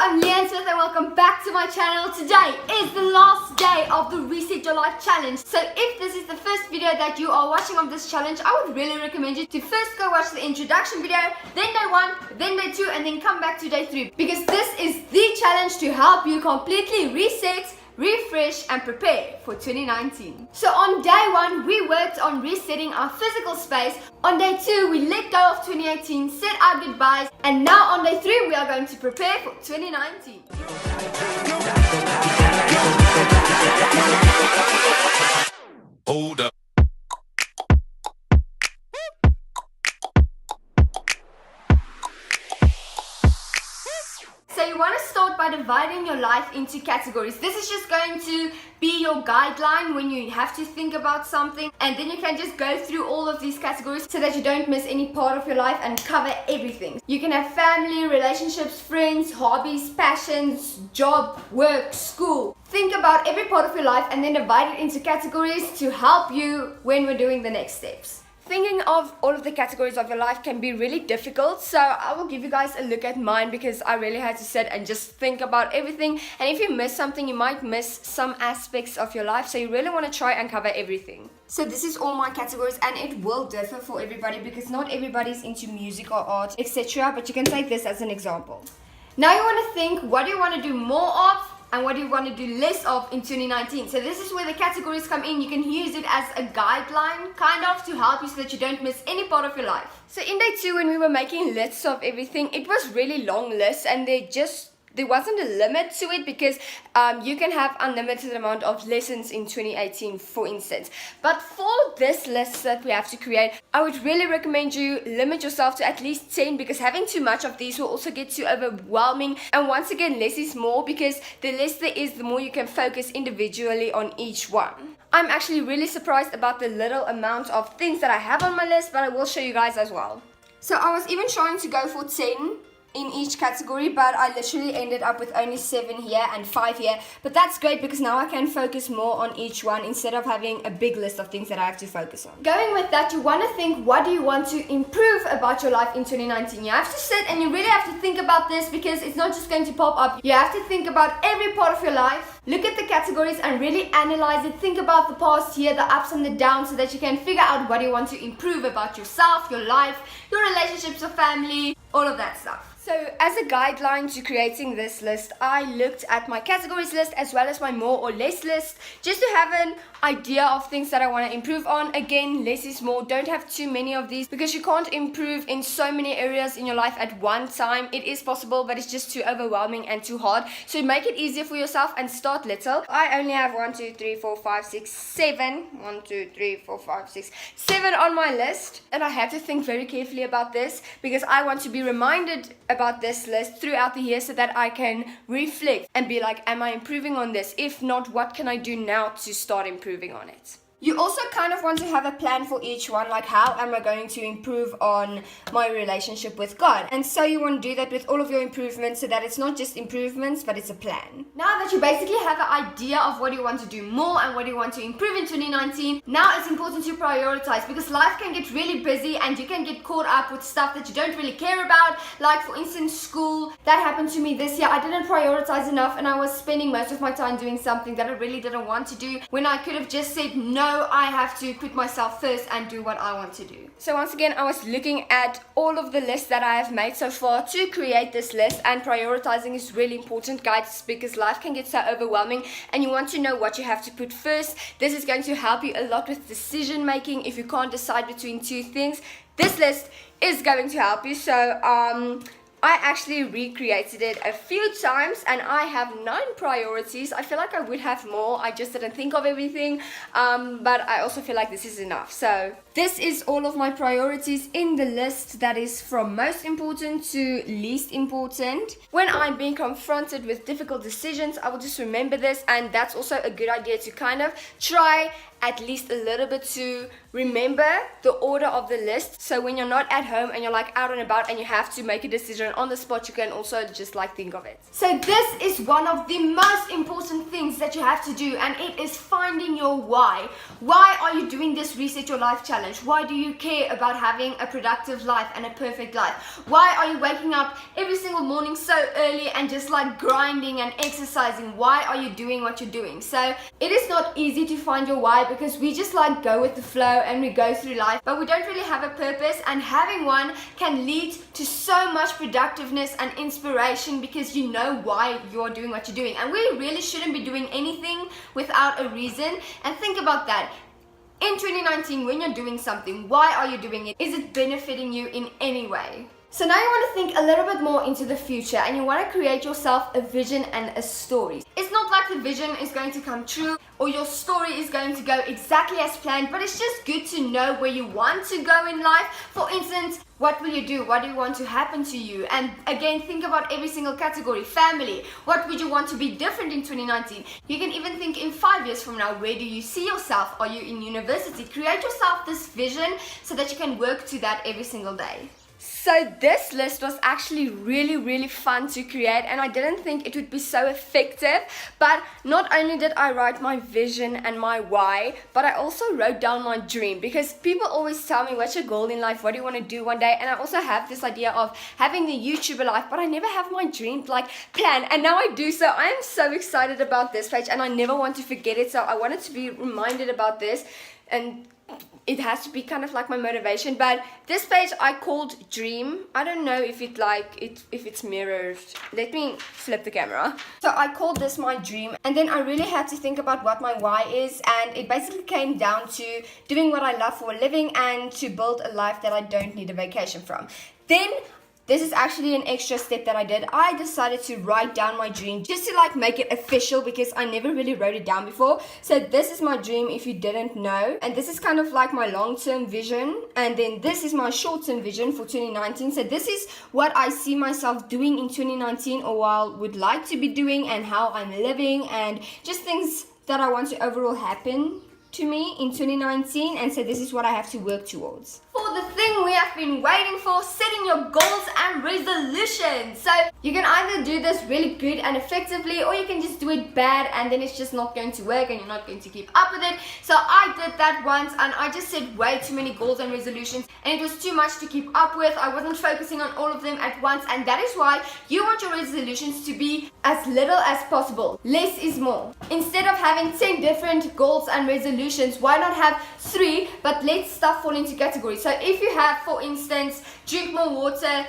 I'm Leanne Smith and welcome back to my channel. Today is the last day of the Reset Your Life challenge. So if this is the first video that you are watching of this challenge, I would really recommend you to first go watch the introduction video, then day 1, then day 2, and then come back to day 3. Because this is the challenge to help you completely reset, refresh and prepare for 2019. So on day 1 we worked on resetting our physical space. On day 2 we let go of 2018, said our goodbyes, and now on day 3 we are going to prepare for 2019. Hold up. So you want to start by dividing your life into categories. This is just going to be your guideline when you have to think about something, and then you can just go through all of these categories so that you don't miss any part of your life and cover everything. You can have family, relationships, friends, hobbies, passions, job, work, school. Think about every part of your life and then divide it into categories to help you when we're doing the next steps. Thinking of all of the categories of your life can be really difficult, so I will give you guys a look at mine because I really had to sit and just think about everything, and if you miss something you might miss some aspects of your life, so you really want to try and cover everything. So this is all my categories and it will differ for everybody because not everybody's into music or art, etc., but you can take this as an example. Now you want to think, what do you want to do more of? And what do you want to do less of in 2019? So this is where the categories come in. You can use it as a guideline, kind of, to help you so that you don't miss any part of your life. So in day 2, when we were making lists of everything, it was really long lists, and there wasn't a limit to it because you can have unlimited amount of lessons in 2018, for instance. But for this list that we have to create, I would really recommend you limit yourself to at least 10, because having too much of these will also get too overwhelming. And once again, less is more, because the less there is, the more you can focus individually on each one. I'm actually really surprised about the little amount of things that I have on my list, but I will show you guys as well. So I was even trying to go for 10 in each category, but I literally ended up with only 7 here and 5 here, but that's great because now I can focus more on each one instead of having a big list of things that I have to focus on. Going with that, you want to think, what do you want to improve about your life in 2019? You have to sit and you really have to think about this because it's not just going to pop up. You have to think about every part of your life, look at the categories and really analyze it. Think about the past year, the ups and the downs, so that you can figure out what you want to improve about yourself, your life, your relationships, your family, all of that stuff. So as a guideline to creating this list, I looked at my categories list as well as my more or less list, just to have an idea of things that I want to improve on. Again, less is more. Don't have too many of these because you can't improve in so many areas in your life at one time. It is possible, but it's just too overwhelming and too hard. So make it easier for yourself and start little. I only have 1, 2, 3, 4, 5, 6, 7. 1, 2, 3, 4, 5, 6, 7 on my list. And I have to think very carefully about this because I want to be reminded about this list throughout the year so that I can reflect and be like, am I improving on this? If not, what can I do now to start improving on it? You also kind of want to have a plan for each one, like how am I going to improve on my relationship with God? And so you want to do that with all of your improvements so that it's not just improvements, but it's a plan. Now that you basically have an idea of what you want to do more and what you want to improve in 2019, now it's important to prioritize because life can get really busy and you can get caught up with stuff that you don't really care about. Like for instance, school. That happened to me this year. I didn't prioritize enough and I was spending most of my time doing something that I really didn't want to do when I could have just said no. I have to put myself first and do what I want to do. So once again, I was looking at all of the lists that I have made so far to create this list, and prioritizing is really important, guys, because life can get so overwhelming and you want to know what you have to put first. This is going to help you a lot with decision making if you can't decide between two things. This list is going to help you. So I actually recreated it a few times and I have 9 priorities. I feel like I would have more. I just didn't think of everything. But I also feel like this is enough. So this is all of my priorities in the list that is from most important to least important. When I'm being confronted with difficult decisions, I will just remember this, and that's also a good idea to kind of try at least a little bit to remember the order of the list. So when you're not at home and you're like out and about and you have to make a decision on the spot, you can also just like think of it. So this is one of the most important things that you have to do, and it is finding your why. Why are you doing this Reset Your Life challenge? Why do you care about having a productive life and a perfect life? Why are you waking up every single morning so early and just like grinding and exercising? Why are you doing what you're doing? So it is not easy to find your why, because we just like go with the flow and we go through life, but we don't really have a purpose, and having one can lead to so much productiveness and inspiration because you know why you're doing what you're doing. And we really shouldn't be doing anything without a reason. And think about that. In 2019, when you're doing something, why are you doing it? Is it benefiting you in any way? So now you want to think a little bit more into the future, and you want to create yourself a vision and a story. It's not like the vision is going to come true or your story is going to go exactly as planned, but it's just good to know where you want to go in life. For instance, what will you do? What do you want to happen to you? And again, think about every single category. Family, what would you want to be different in 2019? You can even think in 5 years from now, where do you see yourself? Are you in university? Create yourself this vision so that you can work to that every single day. So this list was actually really fun to create, and I didn't think it would be so effective. But not only did I write my vision and my why, but I also wrote down my dream, because people always tell me, what's your goal in life? What do you want to do one day? And I also have this idea of having the YouTuber life, but I never have my dream like plan, and now I do. So I am so excited about this page, and I never want to forget it. So I wanted to be reminded about this, and it has to be kind of like my motivation. But this page I called Dream. I don't know if it's mirrored. Let me flip the camera. So I called this my dream, and then I really had to think about what my why is, and it basically came down to doing what I love for a living and to build a life that I don't need a vacation from. Then this is actually an extra step that I did. I decided to write down my dream just to like make it official, because I never really wrote it down before. So this is my dream, if you didn't know. And this is kind of like my long-term vision. And then this is my short-term vision for 2019. So this is what I see myself doing in 2019, or what I would like to be doing, and how I'm living, and just things that I want to overall happen to me in 2019. And so this is what I have to work towards. For the thing we have been waiting for, setting your goals and resolutions. So you can either do this really good and effectively, or you can just do it bad and then it's just not going to work and you're not going to keep up with it. So I did that once, and I just set way too many goals and resolutions, and it was too much to keep up with. I wasn't focusing on all of them at once, and that is why you want your resolutions to be as little as possible. Less is more. Instead of having 10 different goals and resolutions, why not have 3, but let stuff fall into categories. So if you have, for instance, drink more water,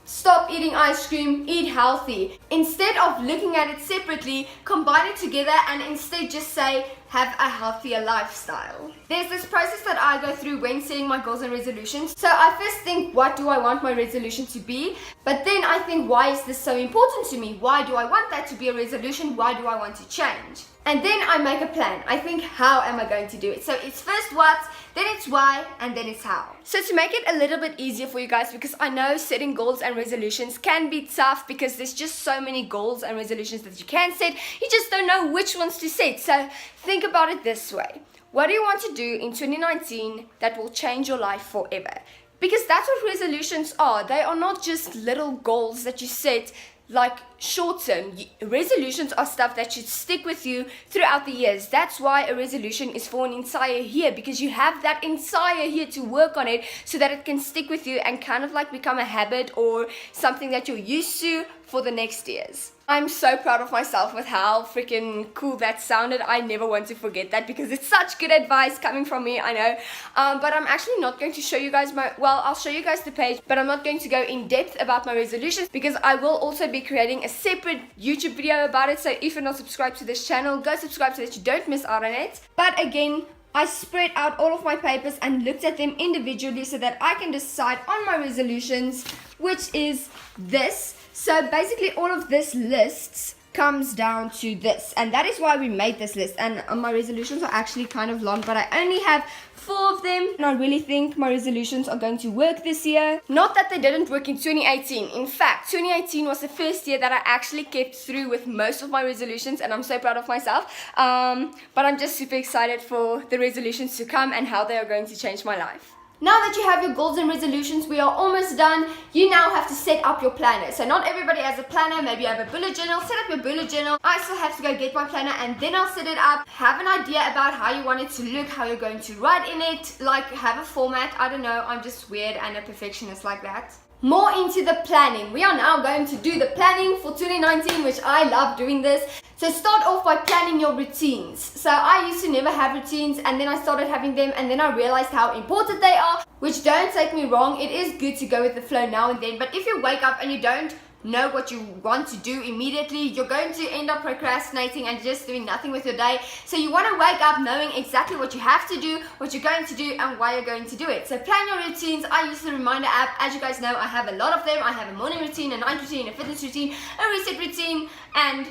stop eating ice cream, eat healthy. Instead of looking at it separately, combine it together and instead just say, have a healthier lifestyle. There's this process that I go through when setting my goals and resolutions. So I first think, what do I want my resolution to be? But then I think, why is this so important to me? Why do I want that to be a resolution? Why do I want to change? And then I make a plan. I think, how am I going to do it? So it's first what, then it's why, and then it's how. So to make it a little bit easier for you guys, because I know setting goals and resolutions can be tough because there's just so many goals and resolutions that you can set. You just don't know which ones to set. So think about it this way. What do you want to do in 2019 that will change your life forever? Because that's what resolutions are. They are not just little goals that you set like short term. Resolutions are stuff that should stick with you throughout the years. That's why a resolution is for an entire year, because you have that entire year to work on it so that it can stick with you and kind of like become a habit or something that you're used to for the next years. I'm so proud of myself with how freaking cool that sounded. I never want to forget that because it's such good advice coming from me, I know. But I'm actually not going to show you guys I'll show you guys the page, but I'm not going to go in depth about my resolutions because I will also be creating a separate YouTube video about it. So if you're not subscribed to this channel, go subscribe so that you don't miss out on it. But again, I spread out all of my papers and looked at them individually so that I can decide on my resolutions, which is this. So basically all of this lists comes down to this, and that is why we made this list. And my resolutions are actually kind of long, but I only have 4 of them, and I really think my resolutions are going to work this year. Not that they didn't work in 2018. In fact, 2018 was the first year that I actually kept through with most of my resolutions, and I'm so proud of myself. But I'm just super excited for the resolutions to come and how they are going to change my life. Now that you have your goals and resolutions, we are almost done. You now have to set up your planner. So not everybody has a planner. Maybe you have a bullet journal. Set up your bullet journal. I still have to go get my planner, and then I'll set it up. Have an idea about how you want it to look, how you're going to write in it. Like, have a format. I don't know. I'm just weird and a perfectionist like that. More into the planning. We are now going to do the planning for 2019, which I love doing this. So start off by planning your routines. So I used to never have routines, and then I started having them, and then I realized how important they are, which, don't take me wrong, it is good to go with the flow now and then. But if you wake up and you don't know what you want to do immediately, you're going to end up procrastinating and just doing nothing with your day. So you want to wake up knowing exactly what you have to do, what you're going to do, and why you're going to do it. So plan your routines. I use the reminder app. As you guys know, I have a lot of them. I have a morning routine, a night routine, a fitness routine, a reset routine, and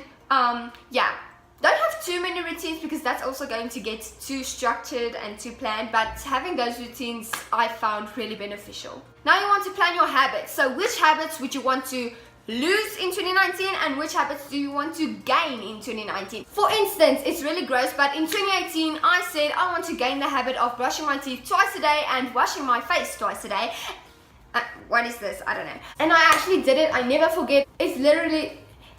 yeah, don't have too many routines because that's also going to get too structured and too planned, but having those routines I found really beneficial. Now you want to plan your habits. So which habits would you want to lose in 2019, and which habits do you want to gain in 2019? For instance, it's really gross, but in 2018 I said I want to gain the habit of brushing my teeth twice a day and washing my face twice a day. What is this? I don't know. And I actually did it. I never forget.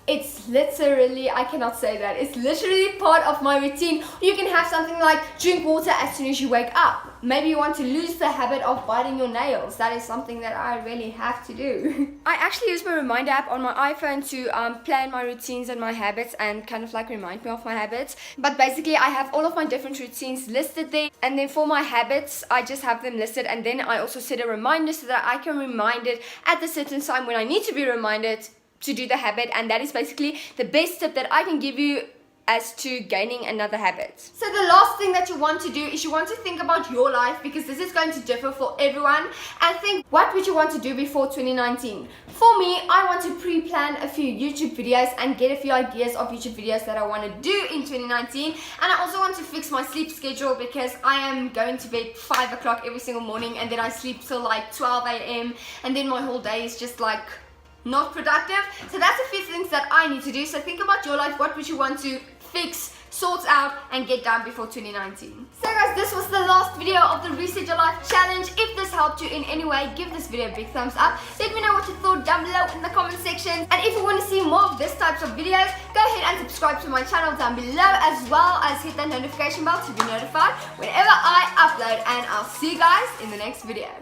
It's literally, I cannot say that. It's literally part of my routine. You can have something like drink water as soon as you wake up. Maybe you want to lose the habit of biting your nails. That is something that I really have to do. I actually use my reminder app on my iPhone to plan my routines and my habits and kind of like remind me of my habits. But basically I have all of my different routines listed there, and then for my habits I just have them listed, and then I also set a reminder so that I can remind it at the certain time when I need to be reminded to do the habit. And that is basically the best tip that I can give you as to gaining another habit. So the last thing that you want to do is you want to think about your life, because this is going to differ for everyone, and think, what would you want to do before 2019? For me, I want to pre-plan a few YouTube videos and get a few ideas of YouTube videos that I want to do in 2019. And I also want to fix my sleep schedule, because I am going to bed 5 o'clock every single morning, and then I sleep till like 12 a.m. and then my whole day is just like not productive. So that's a few things that I need to do. So think about your life. What would you want to fix, sort out, and get done before 2019? So guys, this was the last video of the Reset Your Life challenge. If this helped you in any way, give this video a big thumbs up. Let me know what you thought down below in the comment section. And if you want to see more of this types of videos, go ahead and subscribe to my channel down below, as well as hit that notification bell to be notified whenever I upload. And I'll see you guys in the next video.